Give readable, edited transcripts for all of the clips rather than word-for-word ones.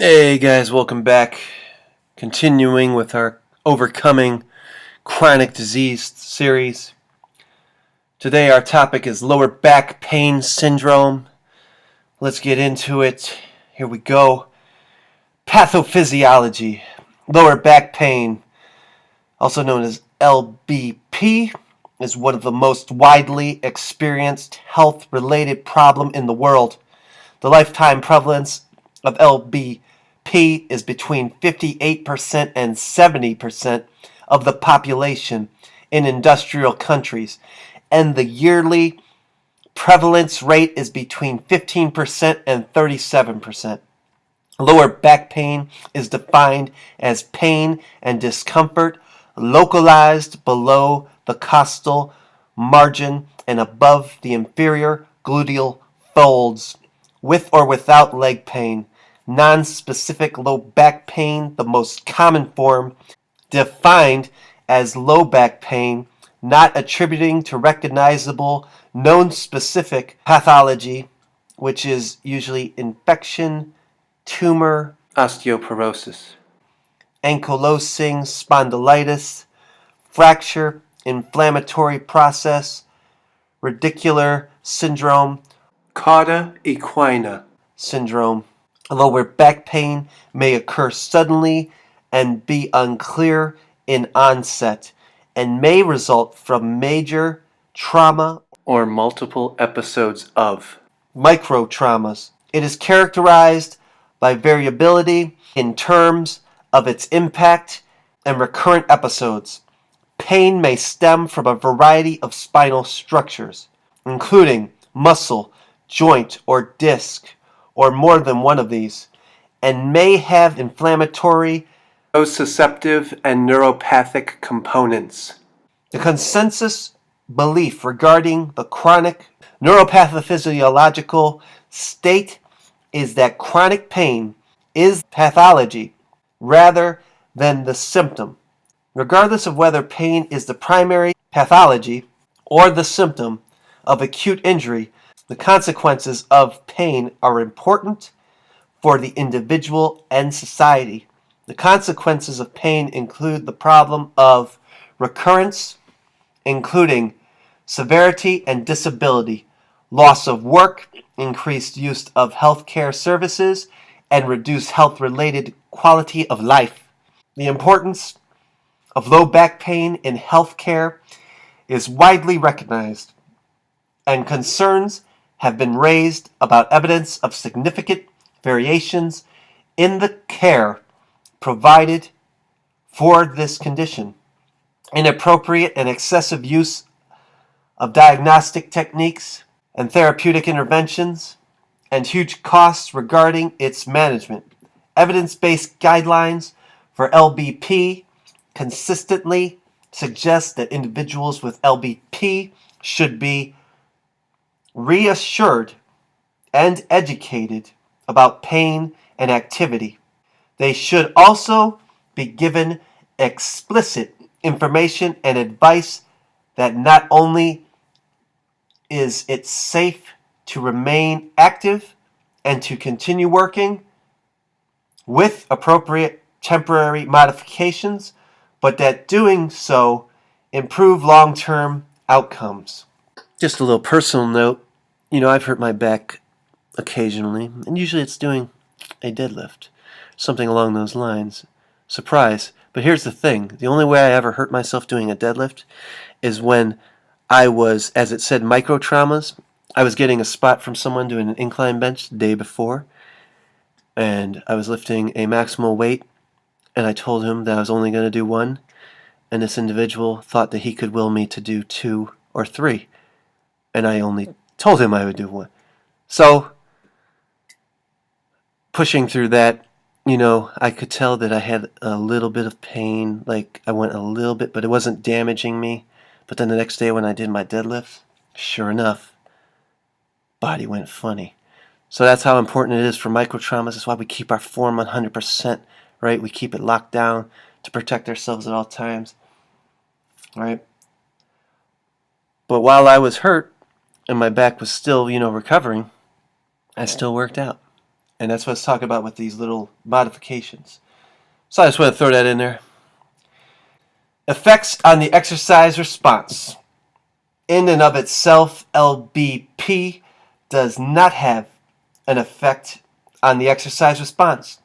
Hey guys, welcome back. Continuing with our Overcoming Chronic Disease series. Today our topic is lower back pain syndrome. Let's get into it. Here we go. Pathophysiology. Lower back pain, also known as LBP, is one of the most widely experienced health-related problems in the world. The lifetime prevalence of LBP is between 58% and 70% of the population in industrial countries, and the yearly prevalence rate is between 15% and 37%. Lower back pain is defined as pain and discomfort localized below the costal margin and above the inferior gluteal folds, with or without leg pain. Non-specific low back pain, the most common form, defined as low back pain, not attributing to recognizable known specific pathology, which is usually infection, tumor, osteoporosis, ankylosing spondylitis, fracture, inflammatory process, radicular syndrome, cauda equina syndrome. Lower back pain may occur suddenly and be unclear in onset, and may result from major trauma or multiple episodes of microtraumas. It is characterized by variability in terms of its impact and recurrent episodes. Pain may stem from a variety of spinal structures, including muscle, joint, or disc, or more than one of these, and may have inflammatory, nociceptive, and neuropathic components. The consensus belief regarding the chronic neuropathophysio state is that chronic pain is pathology rather than the symptom. Regardless of whether pain is the primary pathology or the symptom of acute injury, the consequences of pain are important for the individual and society. The consequences of pain include the problem of recurrence, including severity and disability, loss of work, increased use of healthcare services, and reduced health-related quality of life. The importance of low back pain in healthcare is widely recognized, and concerns have been raised about evidence of significant variations in the care provided for this condition, inappropriate and excessive use of diagnostic techniques and therapeutic interventions, and huge costs regarding its management. Evidence-based guidelines for LBP consistently suggest that individuals with LBP should be reassured and educated about pain and activity. They should also be given explicit information and advice that not only is it safe to remain active and to continue working with appropriate temporary modifications, but that doing so improve long-term outcomes. Just a little personal note, I've hurt my back occasionally, and usually it's doing a deadlift, something along those lines. Surprise. But here's the thing, the only way I ever hurt myself doing a deadlift is when I was, as it said, microtraumas. I was getting a spot from someone doing an incline bench the day before, and I was lifting a maximal weight, and I told him that I was only going to do one, and this individual thought that he could will me to do 2 or 3, and I only told him I would do 1. So, pushing through that, I could tell that I had a little bit of pain, like I went a little bit, but it wasn't damaging me. But then the next day when I did my deadlift, sure enough, body went funny. So that's how important it is for microtraumas. That's why we keep our form 100%, right? We keep it locked down to protect ourselves at all times, right? But while I was hurt and my back was still, recovering, I still worked out. And that's what I was talking about with these little modifications. So I just want to throw that in there. Effects on the exercise response. In and of itself, LBP does not have an effect on the exercise response.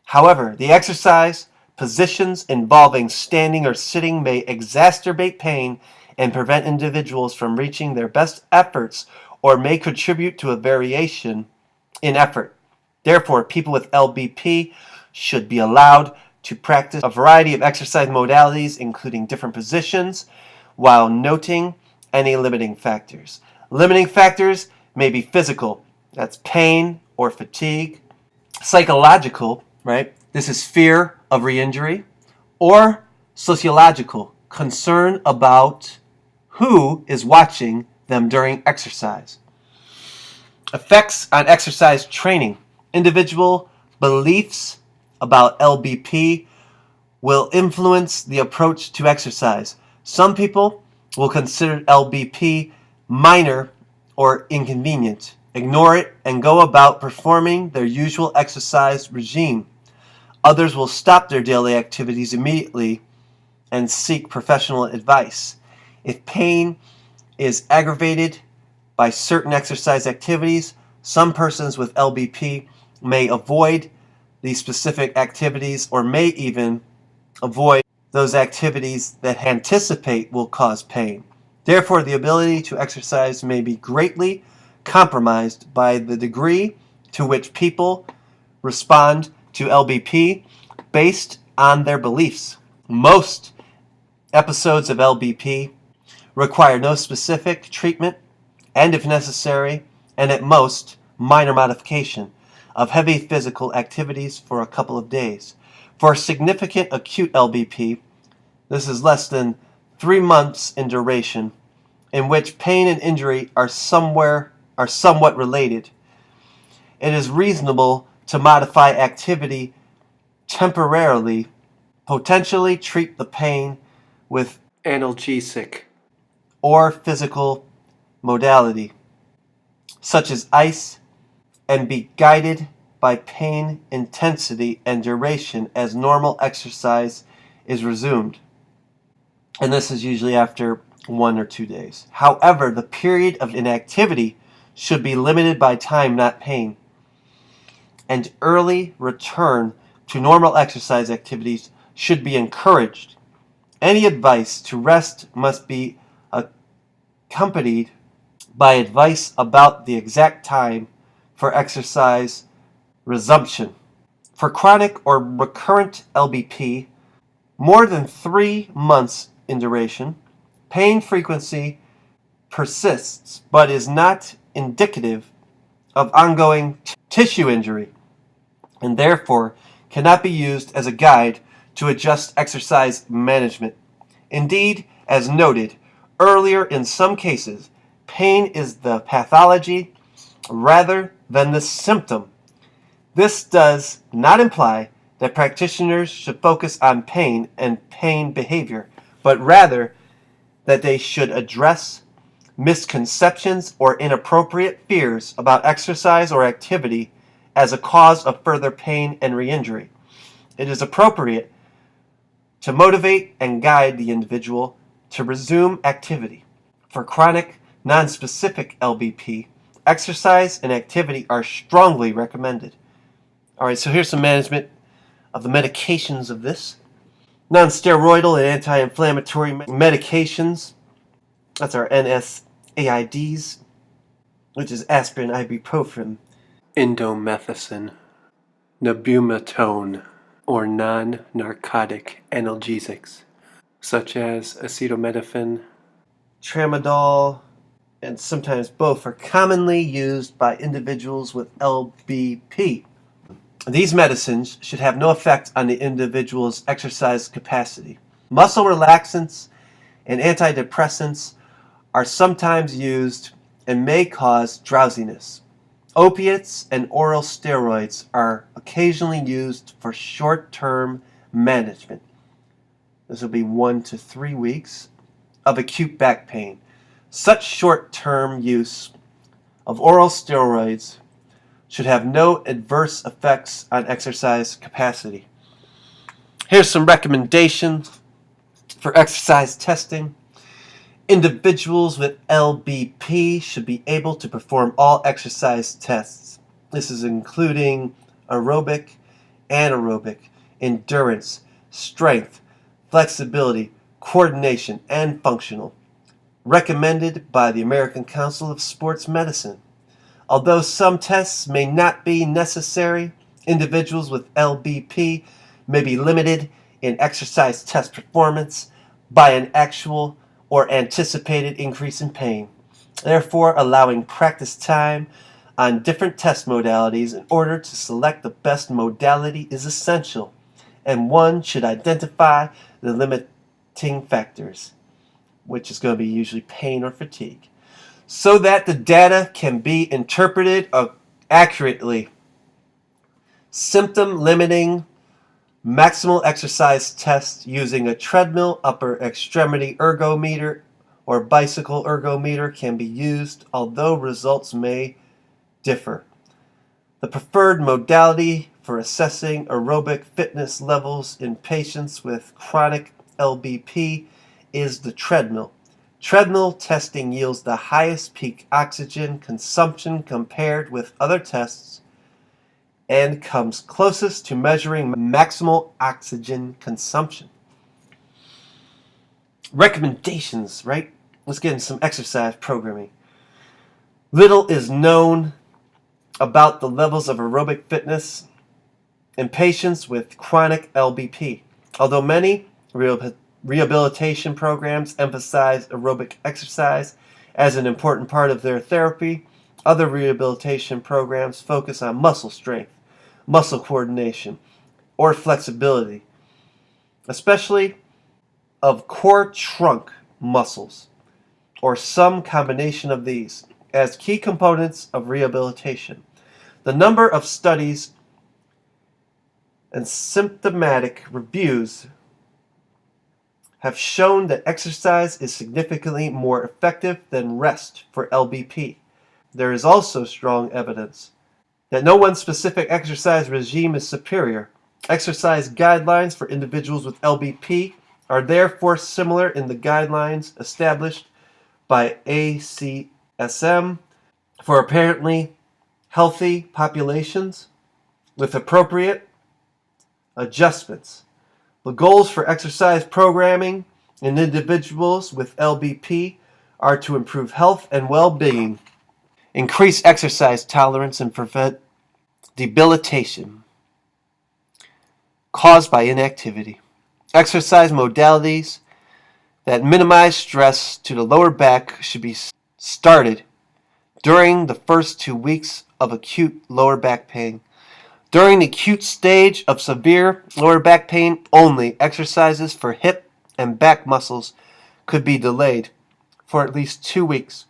However, the exercise positions involving standing or sitting may exacerbate pain and prevent individuals from reaching their best efforts or may contribute to a variation in effort. Therefore, people with LBP should be allowed to practice a variety of exercise modalities, including different positions, while noting any limiting factors. Limiting factors may be physical, that's pain or fatigue, psychological, right? This is fear of re-injury, or sociological, concern about who is watching them during exercise. Effects on exercise training. Individual beliefs about LBP will influence the approach to exercise. Some people will consider LBP minor or inconvenient, ignore it, and go about performing their usual exercise regime. Others will stop their daily activities immediately and seek professional advice. If pain is aggravated by certain exercise activities, some persons with LBP may avoid these specific activities or may even avoid those activities that anticipate will cause pain. Therefore, the ability to exercise may be greatly compromised by the degree to which people respond to LBP based on their beliefs. Most episodes of LBP require no specific treatment and, if necessary, and at most, minor modification of heavy physical activities for a couple of days. For significant acute LBP, this is less than 3 months in duration, in which pain and injury are somewhat related. It is reasonable to modify activity temporarily, potentially treat the pain with analgesic or physical modality, such as ice, and be guided by pain intensity and duration as normal exercise is resumed. And this is usually after 1 or 2 days. However, the period of inactivity should be limited by time, not pain. And early return to normal exercise activities should be encouraged. Any advice to rest must be accompanied by advice about the exact time for exercise resumption. For chronic or recurrent LBP, more than 3 months in duration, pain frequency persists but is not indicative of ongoing tissue injury and therefore cannot be used as a guide to adjust exercise management. Indeed, as noted earlier, in some cases, pain is the pathology rather than the symptom. This does not imply that practitioners should focus on pain and pain behavior, but rather that they should address misconceptions or inappropriate fears about exercise or activity as a cause of further pain and re-injury. It is appropriate to motivate and guide the individual to resume activity. For chronic, nonspecific LBP, exercise and activity are strongly recommended. All right, so here's some management of the medications of this. Non-steroidal and anti-inflammatory medications, that's our NSAIDs, which is aspirin, ibuprofen, indomethacin, nabumetone, or non-narcotic analgesics, such as acetaminophen, tramadol, and sometimes both, are commonly used by individuals with LBP. These medicines should have no effect on the individual's exercise capacity. Muscle relaxants and antidepressants are sometimes used and may cause drowsiness. Opiates and oral steroids are occasionally used for short-term management. This will be 1 to 3 weeks of acute back pain. Such short-term use of oral steroids should have no adverse effects on exercise capacity. Here's some recommendations for exercise testing. Individuals with LBP should be able to perform all exercise tests. This is including aerobic, anaerobic, endurance, strength, flexibility, coordination, and functional. Recommended by the American Council of Sports Medicine. Although some tests may not be necessary, individuals with LBP may be limited in exercise test performance by an actual or anticipated increase in pain. Therefore, allowing practice time on different test modalities in order to select the best modality is essential, and one should identify the limiting factors, which is going to be usually pain or fatigue, so that the data can be interpreted accurately. Symptom limiting maximal exercise test using a treadmill, upper extremity ergometer, or bicycle ergometer can be used, although results may differ. The preferred modality for assessing aerobic fitness levels in patients with chronic LBP is the treadmill. Treadmill testing yields the highest peak oxygen consumption compared with other tests and comes closest to measuring maximal oxygen consumption. Recommendations, right? Let's get into some exercise programming. Little is known about the levels of aerobic fitness in patients with chronic LBP. Although many rehabilitation programs emphasize aerobic exercise as an important part of their therapy, other rehabilitation programs focus on muscle strength, muscle coordination, or flexibility, especially of core trunk muscles, or some combination of these, as key components of rehabilitation. The number of studies and symptomatic reviews have shown that exercise is significantly more effective than rest for LBP. There is also strong evidence that no one specific exercise regime is superior. Exercise guidelines for individuals with LBP are therefore similar in the guidelines established by ACSM for apparently healthy populations with appropriate adjustments. The goals for exercise programming in individuals with LBP are to improve health and well-being, increase exercise tolerance, and prevent debilitation caused by inactivity. Exercise modalities that minimize stress to the lower back should be started during the first 2 weeks of acute lower back pain. During the acute stage of severe lower back pain only, exercises for hip and back muscles could be delayed for at least 2 weeks,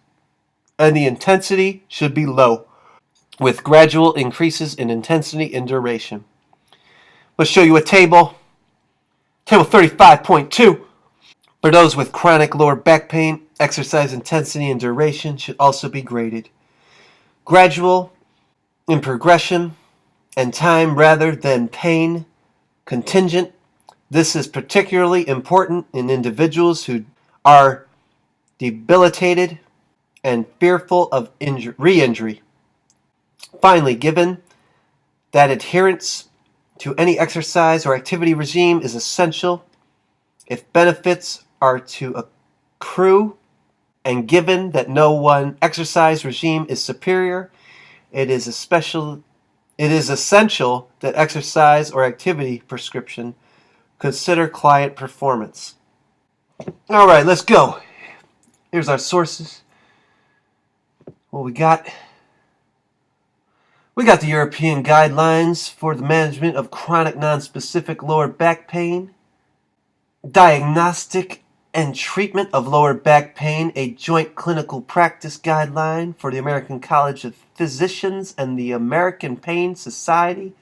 and the intensity should be low, with gradual increases in intensity and duration. Let's show you a table. Table 35.2. For those with chronic lower back pain, exercise intensity and duration should also be graded. Gradual in progression and time rather than pain contingent. This is particularly important in individuals who are debilitated and fearful of re-injury. Finally, given that adherence to any exercise or activity regime is essential if benefits are to accrue, and given that no one exercise regime is superior, it is essential that exercise or activity prescription consider client performance. All right, let's go. Here's our sources. What we got? We got the European Guidelines for the Management of Chronic Nonspecific Lower Back Pain, Diagnostic and Treatment of Lower Back Pain, a Joint Clinical Practice Guideline for the American College of Physicians and the American Pain Society.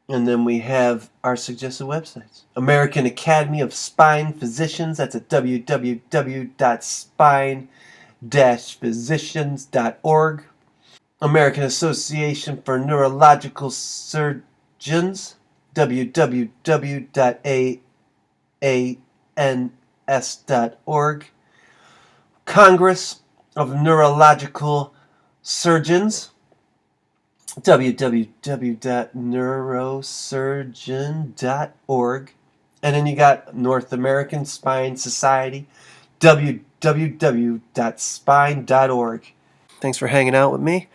And then we have our suggested websites. American Academy of Spine Physicians, that's at www.spine-physicians.org. American Association for Neurological Surgeons, www.aans.org. Congress of Neurological Surgeons, www.neurosurgeon.org. And then you got North American Spine Society, www.spine.org. Thanks for hanging out with me.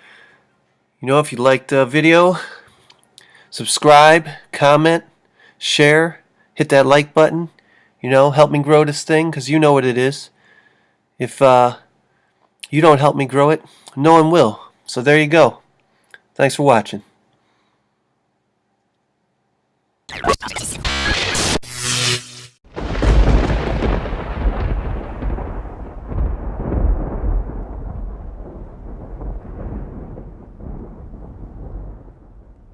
If you liked the video, subscribe, comment, share, hit that like button. Help me grow this thing, because you know what it is. If you don't help me grow it, no one will. So there you go. Thanks for watching.